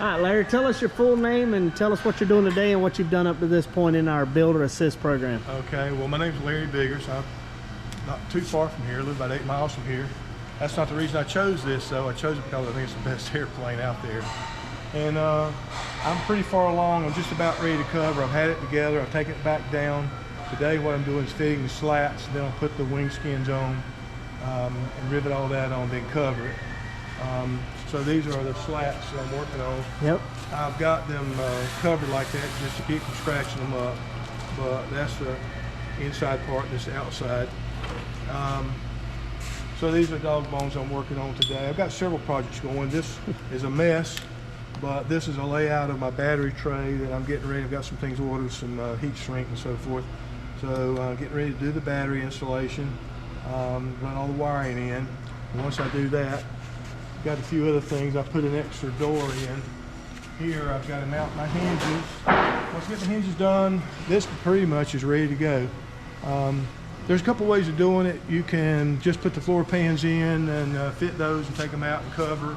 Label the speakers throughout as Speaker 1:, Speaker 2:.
Speaker 1: right, Larry, tell us your full name and tell us what you're doing today and what you've done up to this point in our Builder Assist program.
Speaker 2: Okay, well, my name's Larry Biggers. I'm not too far from here. I live about 8 miles from here. That's not the reason I chose this, though. I chose it because I think it's the best airplane out there. And I'm pretty far along. I'm just about ready to cover. I've had it together. I've taken it back down. Today, what I'm doing is fitting the slats. Then I'll put the wing skins on and rivet all that on, then cover it. So these are the slats that I'm working on.
Speaker 1: Yep.
Speaker 2: I've got them covered like that just to keep from scratching them up. But that's the inside part, this outside. So these are dog bones I'm working on today. I've got several projects going. This is a mess, but this is a layout of my battery tray that I'm getting ready. I've got some things ordered, some heat shrink and so forth. So getting ready to do the battery installation, run all the wiring in. And once I do that, got a few other things. I put an extra door in. Here I've got to mount my hinges. Once I get the hinges done, this pretty much is ready to go. There's a couple ways of doing it. You can just put the floor pans in and fit those and take them out and cover.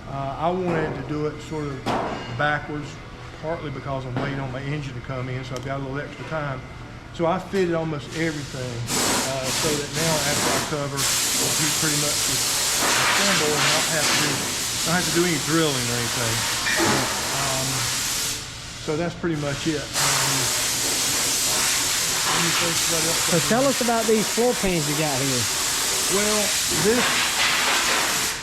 Speaker 2: I wanted to do it sort of backwards, partly because I'm waiting on my engine to come in, so I've got a little extra time. So I fitted almost everything so that now after I cover, it'll be pretty much just assemble and not have to do any drilling or anything. So that's pretty much it.
Speaker 1: So tell us about these floor pans you got here.
Speaker 2: Well, this,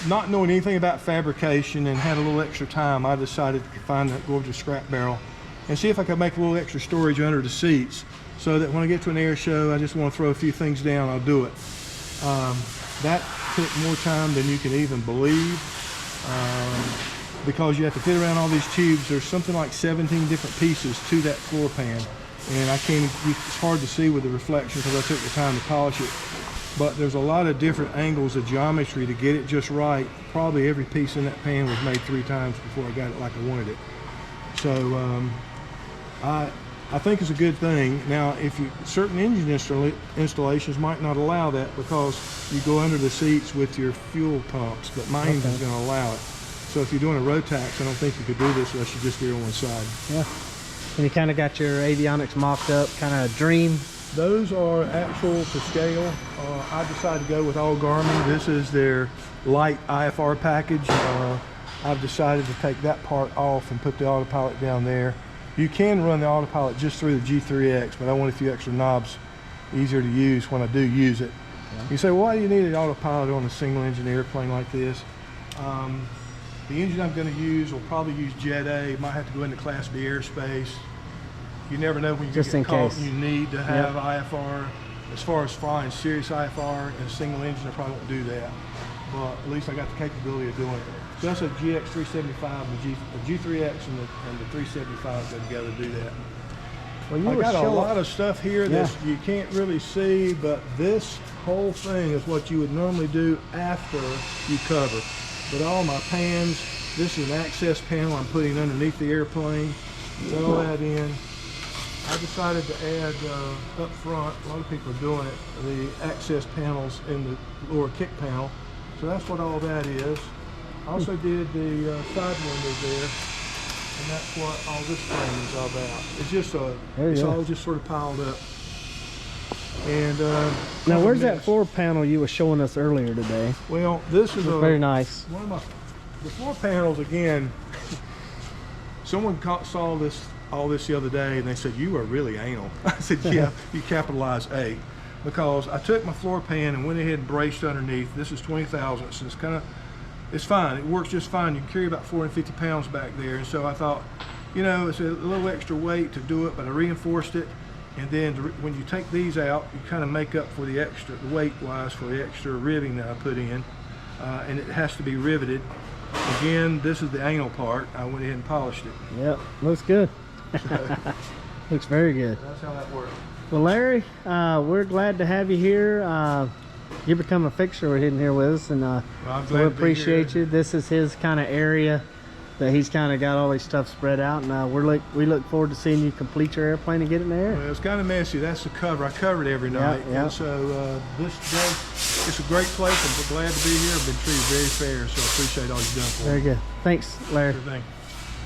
Speaker 2: not knowing anything about fabrication and had a little extra time, I decided to find that gorgeous scrap barrel and see if I could make a little extra storage under the seats so that when I get to an air show, I just want to throw a few things down, I'll do it. That took more time than you can even believe because you have to fit around all these tubes. There's something like 17 different pieces to that floor pan. And it's hard to see with the reflection because I took the time to polish it. But there's a lot of different angles of geometry to get it just right. Probably every piece in that pan was made 3 times before I got it like I wanted it. So I think it's a good thing. Now, certain engine installations might not allow that because you go under the seats with your fuel pumps, but my engine's going to allow it. So if you're doing a Rotax, I don't think you could do this unless you just do it on one side.
Speaker 1: Yeah. And you kind of got your avionics mocked up, kind of Dream.
Speaker 2: Those are actual to scale. I decided to go with all Garmin. This is their light IFR package. I've decided to take that part off and put the autopilot down there. You can run the autopilot just through the G3X, but I want a few extra knobs easier to use when I do use it. Yeah. You say, well, why do you need an autopilot on a single engine airplane like this? The engine I'm going to use will probably use Jet A. Might have to go into Class B airspace. You never know when you get caught. You need to have IFR. As far as flying serious IFR and a single engine, I probably won't do that. But at least I got the capability of doing it. So that's a GX375, the G3X and the 375 go together to do that. Well, I got a lot of stuff here that you can't really see, but this whole thing is what you would normally do after you cover. But all my pans, this is an access panel I'm putting underneath the airplane. Put all that in. I decided to add up front, a lot of people are doing it, the access panels in the lower kick panel. So that's what all that is. I also did the side windows there, and that's what all this frame is all about. It's just it's all just sort of piled up. And
Speaker 1: now, where's that floor panel you were showing us earlier today?
Speaker 2: Well, this is
Speaker 1: very nice.
Speaker 2: One of the floor panels again. Someone saw all this the other day, and they said, "You are really anal." I said, "Yeah, you capitalize A," because I took my floor pan and went ahead and braced underneath. This is 20 thousandths, and it's fine. It works just fine. You can carry about 450 pounds back there, and so I thought, it's a little extra weight to do it, but I reinforced it. And then when you take these out, you kind of make up for the weight-wise for the extra riveting that I put in, and it has to be riveted. Again, this is the anal part. I went ahead and polished it.
Speaker 1: Yep, looks good. Looks very good.
Speaker 2: That's how that works.
Speaker 1: Well, Larry, we're glad to have you here. You become a fixture in here with us, and we appreciate you. This is his kind of area that he's kind of got all his stuff spread out, and we look forward to seeing you complete your airplane and get it in the air.
Speaker 2: Well, it's kind of messy. That's the cover. I cover it every night. And so it's a great place. I'm glad to be here. I've been treated very fair, so I appreciate all you've done for me.
Speaker 1: Very good. Thanks, Larry.
Speaker 2: Sure thing.